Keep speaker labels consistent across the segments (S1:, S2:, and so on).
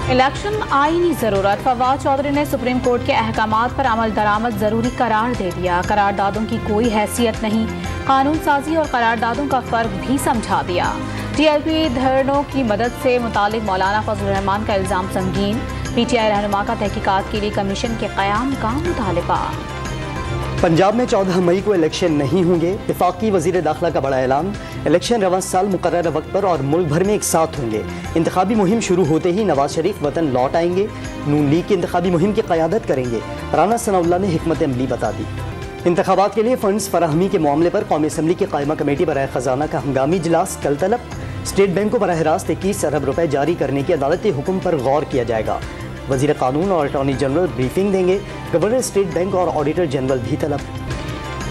S1: Election आईनी जरूरत। फवाद चौधरी ने सुप्रीम कोर्ट के अहकामात पर अमल दरामद जरूरी करार दे दिया। करारदादों की कोई हैसियत नहीं, कानून साजी और करारदादों का फर्क भी समझा दिया। टीएलपी धरनों की मदद से मुतालिक मौलाना फजल रहमान का इल्जाम संगीन। पीटीआई रहनुमा का तहकीकात के लिए कमीशन के क़याम का मुतालबा।
S2: पंजाब में 14 मई को इलेक्शन नहीं होंगे। वफाकी वज़ीर दाखिला का बड़ा ऐलान। इलेक्शन रवां साल मुकर्रर वक्त पर और मुल्क भर में एक साथ होंगे। इंतखाबी मुहिम शुरू होते ही नवाज शरीफ वतन लौट आएंगे। नून लीग की इंतखाबी मुहिम की क़यादत करेंगे। राना सनाउल्लाह ने हिकमत अमली बता दी। इंतखाबात के लिए फंड्स फराहमी के मामले पर कौमी असम्बली की कायमा कमेटी बराए ख़जाना का हंगामी इजलास कल तलब। स्टेट बैंक को बराह रास्त 21 अरब रुपए जारी करने के अदालती हुक्म पर गौर किया जाएगा। वज़ीर कानून और अटॉर्नी जनरल ब्रीफिंग देंगे। गवर्नर स्टेट बैंक और ऑडिटर जनरल भी तलब।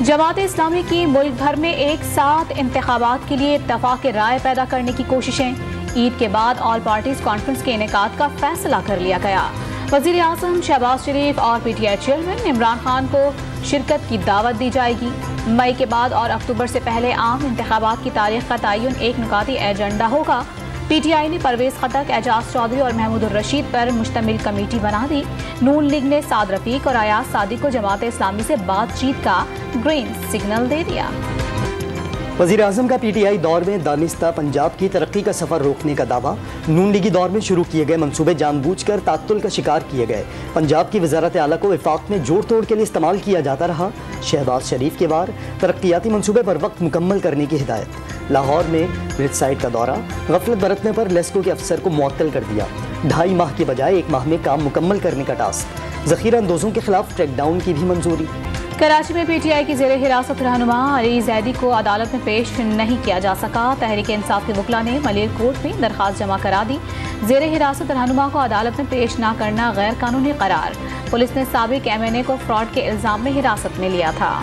S1: जमात इस्लामी की मुल्क भर में एक साथ इंतखाबात के लिए इत्तफाक राय पैदा करने की कोशिशें। ईद के बाद ऑल पार्टीज कॉन्फ्रेंस के इनेकाद का फैसला कर लिया गया। वज़ीर आज़म शहबाज शरीफ और पीटीआई चेयरमैन इमरान खान को शिरकत की दावत दी जाएगी। मई के बाद और अक्टूबर से पहले आम इंतखाबात की तारीख का तयन एक नुकाती एजेंडा होगा। पीटीआई ने परवेज खटक, एजाज चौधरी और महमूद रशीद पर मुश्तमिल कमेटी बना दी। नून लीग ने साद रफीक और अयाज सादी को जमात इस्लामी से बातचीत का ग्रीन सिग्नल दे दिया।
S2: वज़ीर आज़म का पीटीआई दौर में दानिस्ता पंजाब की तरक्की का सफ़र रोकने का दावा। नून लीगी दौर में शुरू किए गए मंसूबे जानबूझकर तात्तुल का शिकार किए गए। पंजाब की वज़ारत आला को वफाक में जोड़ तोड़ के लिए इस्तेमाल किया जाता रहा। शहबाज शरीफ के वार तरक्याती मंसूबे पर वक्त मुकम्मल करने की हिदायत। लाहौर में ब्रिज साइट का दौरा। गफलत बरतने पर लेस्को के अफसर को मुअत्तल कर दिया। 2.5 माह की बजाय 1 माह में काम मुकम्मल करने का टास्क। ज़ख़ीरा अंदोज़ों के खिलाफ ट्रैक डाउन की भी मंजूरी।
S1: कराची में पीटीआई की ज़ेरे हिरासत रहनुमा अली जैदी को अदालत में पेश नहीं किया जा सका। तहरीक इंसाफ के वकला ने मलिर कोर्ट में दरख्वास्त जमा करा दी। ज़ेरे हिरासत रहनुमा को अदालत में पेश न करना गैर कानूनी करार। पुलिस ने साबिक MNA को फ्रॉड के इल्जाम में हिरासत में लिया था।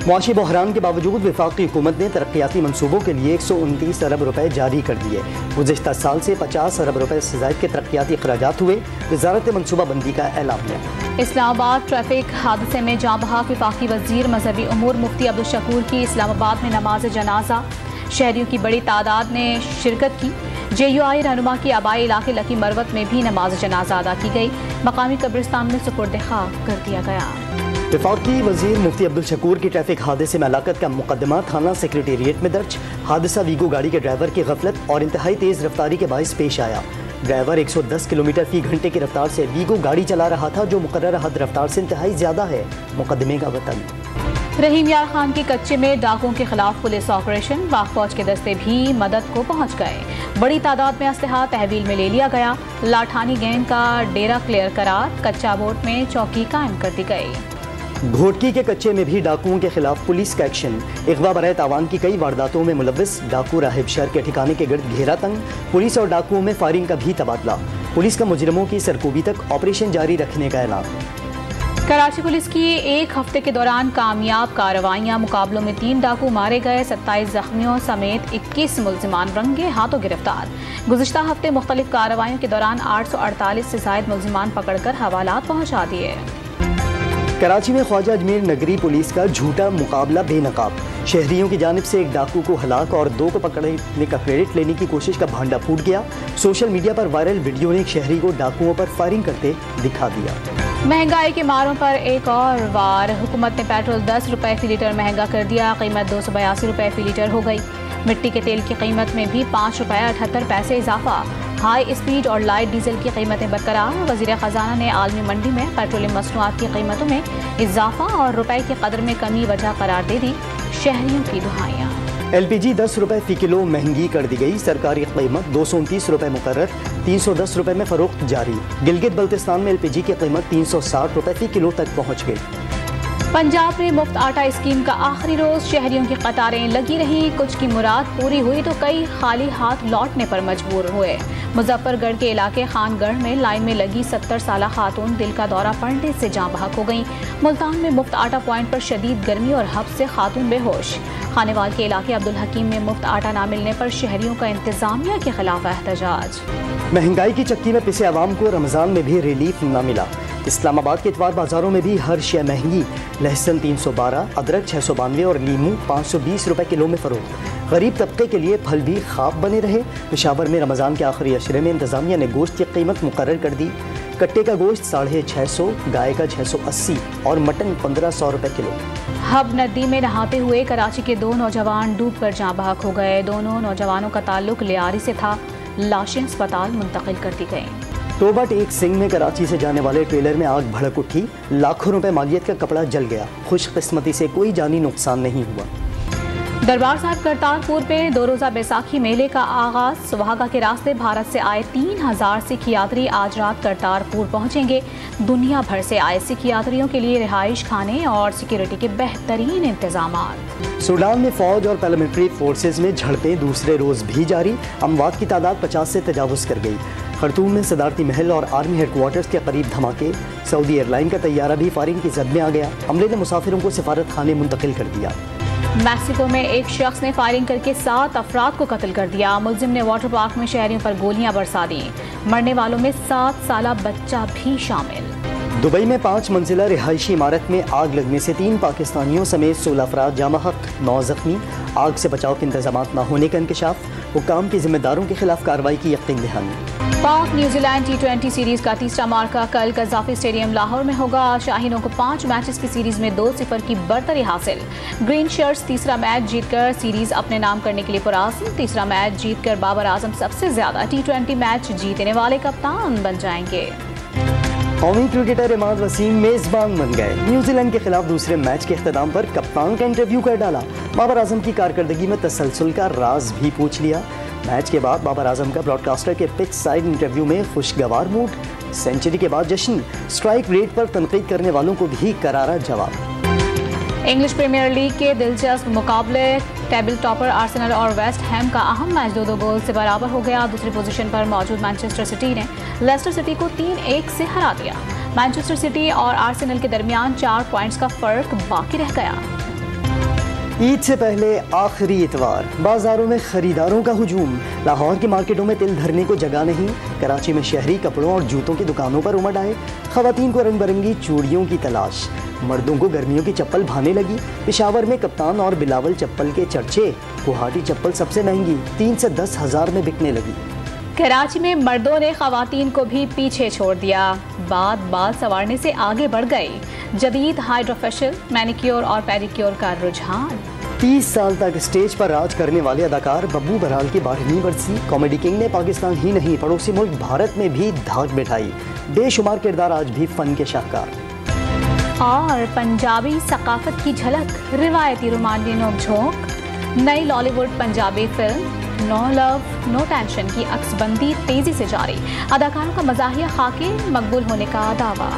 S2: मुआशी बहरान के बावजूद वफाकी हुकूमत ने तरक्याती मंसूबों के लिए 129 अरब रुपए जारी कर दिए। गुज़िश्ता साल से 50 अरब रुपए से ज़ायद के तरक्याती अखराजात हुए। वज़ारत मनसूबाबंदी का ऐलान है।
S1: इस्लामाबाद ट्रैफिक हादसे में जाँ बहक वफाकी वज़ीर मजहबी उमूर मुफ्ती अब्दुल शकूर की इस्लामाबाद में नमाज जनाजा। शहरियों की बड़ी तादाद ने शिरकत की। JUI रहनुमा की आबाई इलाके लकी मरवत में भी नमाज जनाजा अदा की गई। मकामी कब्रिस्तान में सुपुर्द खाक कर दिया गया।
S2: वफाकी वज़ीर मुफ्ती अब्दुल शकूर की ट्रैफिक हादसे में हलाकत का मुकदमा थाना सेक्रेटेरिएट में दर्ज। हादसा वीगो गाड़ी के ड्राइवर की गफलत और इंतहाई तेज़ रफ्तारी के बाइस पेश आया। ड्राइवर 110 किलोमीटर फी घंटे की रफ्तार से वीगो गाड़ी चला रहा था, जो मुकर्रर हद रफ्तार से इंतहाई ज़्यादा है। मुकदमे का वतन
S1: रहीम यार खान के कच्चे में डाकुओं के खिलाफ पुलिस ऑपरेशन। पाक फौज के दस्ते भी मदद को पहुंच गए। बड़ी तादाद में असलहा तहवील में ले लिया गया। लाठानी गैंग का डेरा क्लियर करार। कच्चा बोट में चौकी कायम कर दी गई।
S2: घोटकी के कच्चे में भी डाकुओं के खिलाफ पुलिस का एक्शन। इगवा बराए तावान की कई वारदातों में मुलव्विस डाकू राहिब शहर के ठिकाने के गिर्द घेरा तंग। पुलिस और डाकुओं में फायरिंग का भी तबादला। पुलिस का मुजरिमों की सरकूबी तक ऑपरेशन जारी रखने का ऐलान।
S1: कराची पुलिस की एक हफ्ते के दौरान कामयाब कार्रवाइयां। मुकाबलों में 3 डाकू मारे गए। 27 जख्मियों समेत 21 मुल्जिमान रंगे हाथों गिरफ्तार। गुज़िश्ता हफ्ते मुख्तलिफ कार्रवाइयों के दौरान 848 से ज़ायद मुल्जिमान पकड़कर हवालात पहुँचा दिए।
S2: कराची में ख्वाजा अजमेर नगरी पुलिस का झूठा मुकाबला बेनकाब। शहरियों की जानिब से 1 डाकू को हलाक और 2 को पकड़ने का क्रेडिट लेने की कोशिश का भांडा फूट गया। सोशल मीडिया पर वायरल वीडियो ने एक शहरी को डाकुओं पर फायरिंग करते दिखा दिया।
S1: महंगाई के मारों पर एक और वार। हुकूमत ने पेट्रोल 10 रुपए फी लीटर महंगा कर दिया। कीमत 282 रुपए फी लीटर हो गई। मिट्टी के तेल की कीमत में भी 5 रुपए 78 पैसे इजाफा। हाई स्पीड और लाइट डीजल की कीमतें बरकरार। वज़ीर ख़जाना ने आलमी मंडी में पेट्रोलियम मसनूआत की कीमतों में इजाफा और रुपए की कदर में कमी वजह करार दे दी। शहरियों की दुहाइयाँ।
S2: LPG 10 रुपए फी किलो महंगी कर दी गई। सरकारी कीमत 229 रुपए मुकर्रर, 310 रुपए में फरोख्त जारी। गिलगित बल्तिस्तान में LPG की कीमत 360 रुपए फी किलो तक पहुँच गई।
S1: पंजाब में मुफ्त आटा स्कीम का आखिरी रोज। शहरियों की कतारें लगी रही। कुछ की मुराद पूरी हुई तो कई खाली हाथ लौटने पर मजबूर हुए। मुजफ्फरगढ़ के इलाके खानगढ़ में लाइन में लगी 70 साला खातून दिल का दौरा पड़ने से जाँ बहक हो गई। मुल्तान में मुफ्त आटा पॉइंट पर शदीद गर्मी और हब्स से खातून बेहोश। खानेवाल के इलाके अब्दुल हकीम में मुफ्त आटा ना मिलने पर शहरियों का इंतजामिया के खिलाफ एहतजाज।
S2: महंगाई की चक्की में पिसे आवाम को रमजान में भी रिलीफ न मिला। اسلام آباد کے اتوار بازاروں میں بھی ہر شے مہنگی، لہسن 312، ادرک 692 اور لیمو 520 روپے کلو میں فروخت۔ غریب طبقے کے لیے پھل بھی خواب بنے رہے۔ پشاور میں رمضان کے آخری عشرے میں انتظامیہ نے گوشت کی قیمت مقرر کر دی۔ کٹے کا گوشت 650، گائے کا 680 اور مٹن 1500 روپے کلو۔
S1: حب ندی میں نہاتے ہوئے کراچی کے 2 نوجوان ڈوب کر جاں بحق ہو گئے۔ دونوں نوجوانوں کا تعلق لیاری سے تھا، لاشیں اسپتال منتقل کر دی گئیں۔
S2: توبہ ٹیک سنگھ میں کراچی سے جانے والے ٹریلر میں آگ بھڑک اٹھی، لاکھوں روپے مالیت کا کپڑا جل گیا، خوش قسمتی سے کوئی جانی نقصان نہیں ہوا۔
S1: دربار صاحب کرتارپور میں 2 روزہ بیساکھی میلے کا آغاز۔ سوہاگا کے راستے بھارت سے آئے 3000 سکھ یاتری آج رات کرتارپور پہنچیں گے۔ دنیا بھر سے آئے سکھ یاتریوں کے لیے رہائش، کھانے اور سیکیورٹی کے بہترین انتظامات۔
S2: سوڈان میں فوج اور پیراملٹری فورسز میں جھڑپیں دوسرے روز بھی جاری، اموات کی تعداد 50 سے تجاوز کر گئی۔ خرطوم میں صدارتی محل اور آرمی ہیڈ کوارٹرز کے قریب دھماکے، سعودی ایئر لائن کا طیارہ بھی فائرنگ کی زد میں آ گیا، عملے نے مسافروں کو سفارت خانے منتقل کر دیا۔
S1: میکسیکو میں ایک شخص نے فائرنگ کر کے 7 افراد کو قتل کر دیا۔ ملزم نے واٹر پارک میں شہریوں پر گولیاں برسا دیں۔ مرنے والوں میں 7 سالہ بچہ بھی شامل۔
S2: دبئی میں 5 منزلہ رہائشی عمارت میں آگ لگنے سے 3 پاکستانیوں سمیت 16 افراد جاں بحق، 9 زخمی۔ آگ سے بچاؤ کے انتظامات نہ ہونے کا انکشاف، حکام کی ذمہ داروں کے خلاف کارروائی کی یقین دہانی۔
S1: پاک نیوزی لینڈ T20 سیریز کا تیسرا مارکہ کل قذافی اسٹیڈیم لاہور میں ہوگا۔ شاہینوں کو 5 میچز کی سیریز میں 2-0 کی برتری حاصل۔ گرین شرٹس تیسرا میچ جیت کر سیریز اپنے نام کرنے کے لیے پرعزم۔ تیسرا میچ جیت کر بابر اعظم سب سے زیادہ T20 میچ جیتنے والے کپتان بن جائیں گے۔
S2: قومی کرکٹر عماد وسیم میزبان بن گئے۔ نیوزی لینڈ کے خلاف دوسرے میچ کے اختتام پر کپتان کا انٹرویو کر ڈالا۔ بابر اعظم کی کارکردگی میں تسلسل کا راز بھی پوچھ لیا۔ میچ کے بعد بابر اعظم کا براڈ کاسٹر کے پچ سائیڈ انٹرویو میں خوشگوار موڈ، سینچری کے بعد جشن، سٹرائک ریٹ پر تنقید کرنے والوں کو بھی کرارا جواب۔
S1: انگلش پریمیئر لیگ کے دلچسپ مقابلے، ٹیبل ٹاپر آرسنل اور ویسٹ ہیم کا اہم میچ 2-2 گول سے برابر ہو گیا۔ دوسری پوزیشن پر موجود مانچسٹر سٹی نے لیسٹر سٹی کو 3-1 سے ہرا دیا۔ مانچسٹر سٹی اور آرسنل کے درمیان 4 پوائنٹس کا فرق باقی رہ گیا۔
S2: عید سے پہلے آخری اتوار، بازاروں میں خریداروں کا ہجوم۔ لاہور کی مارکیٹوں میں تل دھرنے کو جگہ نہیں۔ کراچی میں شہری کپڑوں اور جوتوں کی دکانوں پر امڈ آئے۔ خواتین کو رنگ برنگی چوڑیوں کی تلاش، مردوں کو گرمیوں کی چپل بھانے لگی۔ پشاور میں کپتان اور بلاول چپل کے چرچے، گوہاٹی چپل سب سے مہنگی 3 سے 10 ہزار میں بکنے لگی۔
S1: کراچی میں مردوں نے خواتین کو بھی پیچھے چھوڑ دیا، بال سنوارنے سے آگے بڑھ گئے۔ جدید ہائیڈرا فیشل، مینیکیور اور پیڈیکیور کا رجحان۔
S2: 30 سال تک اسٹیج پر راج کرنے والے اداکار ببو برال کی 12ویں برسی۔ کامیڈی کنگ نے پاکستان ہی نہیں پڑوسی ملک بھارت میں بھی دھاک بٹھائی۔ بے شمار کردار آج بھی فن کے شاہکار۔
S1: اور پنجابی ثقافت کی جھلک، روایتی رومانوی نوک جھونک، نئی لالی ووڈ پنجابی فلم نو لو نو ٹینشن کی عکس بندی تیزی سے جاری۔ اداکاروں کا مزاحیہ خاکے مقبول ہونے کا دعویٰ۔